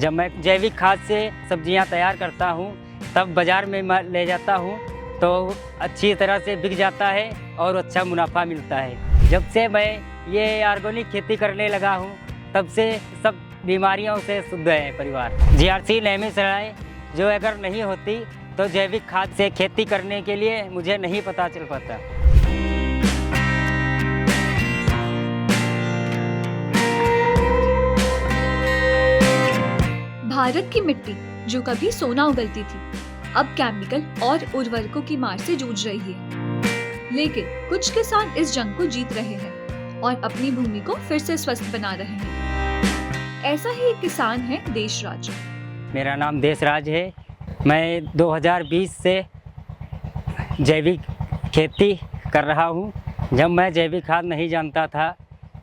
जब मैं जैविक खाद से सब्जियां तैयार करता हूं, तब बाज़ार में मैं ले जाता हूं तो अच्छी तरह से बिक जाता है और अच्छा मुनाफा मिलता है। जब से मैं ये ऑर्गेनिक खेती करने लगा हूं, तब से सब बीमारियों से शुद्ध है परिवार। जीआरसी नैमिषारण्य जो अगर नहीं होती तो जैविक खाद से खेती करने के लिए मुझे नहीं पता चल पाता। भारत की मिट्टी जो कभी सोना उगलती थी, अब केमिकल और उर्वरकों की मार से जूझ रही है। लेकिन कुछ किसान इस जंग को जीत रहे हैं और अपनी भूमि को फिर से स्वस्थ बना रहे हैं। ऐसा ही एक किसान है देशराज। मेरा नाम देशराज है। मैं 2020 से जैविक खेती कर रहा हूँ। जब मैं जैविक खाद नहीं जानता था,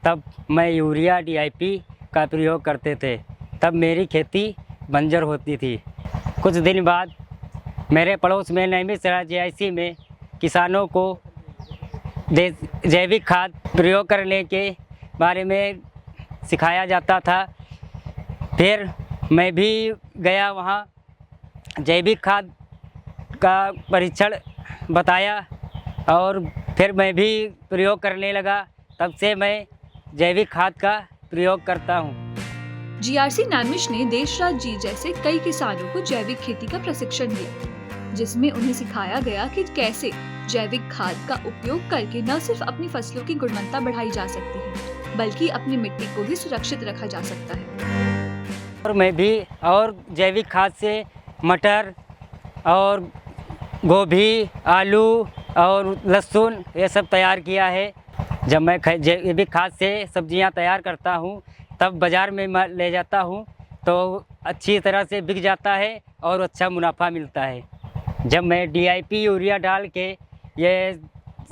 तब मैं यूरिया DIP का प्रयोग करते थे, तब मेरी खेती बंजर होती थी। कुछ दिन बाद मेरे पड़ोस में नैमिषारण्य JIC में किसानों को जैविक खाद प्रयोग करने के बारे में सिखाया जाता था। फिर मैं भी गया वहाँ, जैविक खाद का परीक्षण बताया और फिर मैं भी प्रयोग करने लगा। तब से मैं जैविक खाद का प्रयोग करता हूँ। जीआरसी नैमिष ने देशराज जी जैसे कई किसानों को जैविक खेती का प्रशिक्षण दिया, जिसमें उन्हें सिखाया गया कि कैसे जैविक खाद का उपयोग करके न सिर्फ अपनी फसलों की गुणवत्ता बढ़ाई जा सकती है, बल्कि अपनी मिट्टी को भी सुरक्षित रखा जा सकता है। और मैं भी और जैविक खाद से मटर और गोभी, आलू और लहसुन ये सब तैयार किया है। जब मैं जैविक खाद से सब्जियां तैयार करता हूं, तब बाज़ार में मैं ले जाता हूं तो अच्छी तरह से बिक जाता है और अच्छा मुनाफा मिलता है। जब मैं DIP यूरिया डाल के ये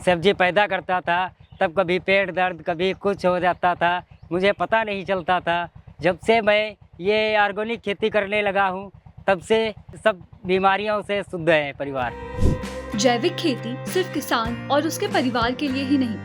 सब्जी पैदा करता था, तब कभी पेट दर्द, कभी कुछ हो जाता था, मुझे पता नहीं चलता था। जब से मैं ये ऑर्गेनिक खेती करने लगा हूँ, तब से सब बीमारियों से शुद्ध है परिवार। जैविक खेती सिर्फ किसान और उसके परिवार के लिए ही नहीं,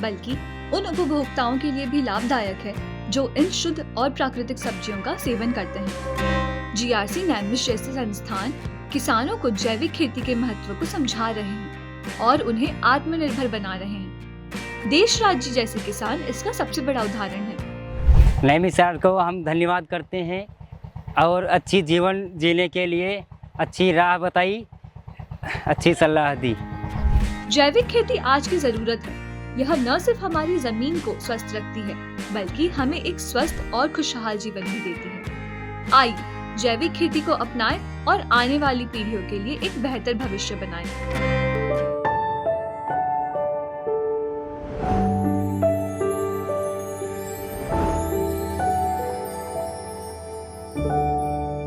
बल्कि उन उपभोक्ताओं के लिए भी लाभदायक है जो इन शुद्ध और प्राकृतिक सब्जियों का सेवन करते हैं। जीआरसी नैमिष जैसे संस्थान किसानों को जैविक खेती के महत्व को समझा रहे हैं और उन्हें आत्मनिर्भर बना रहे हैं। देशराज जी जैसे किसान इसका सबसे बड़ा उदाहरण है। नैमिषारण्य को हम धन्यवाद करते हैं और अच्छी जीवन जीने के लिए अच्छी राह बताई, अच्छी सलाह दी। जैविक खेती आज की जरूरत है। यह न सिर्फ हमारी जमीन को स्वस्थ रखती है, बल्कि हमें एक स्वस्थ और खुशहाल जीवन भी देती है। आइए जैविक खेती को अपनाएं और आने वाली पीढ़ियों के लिए एक बेहतर भविष्य बनाएं।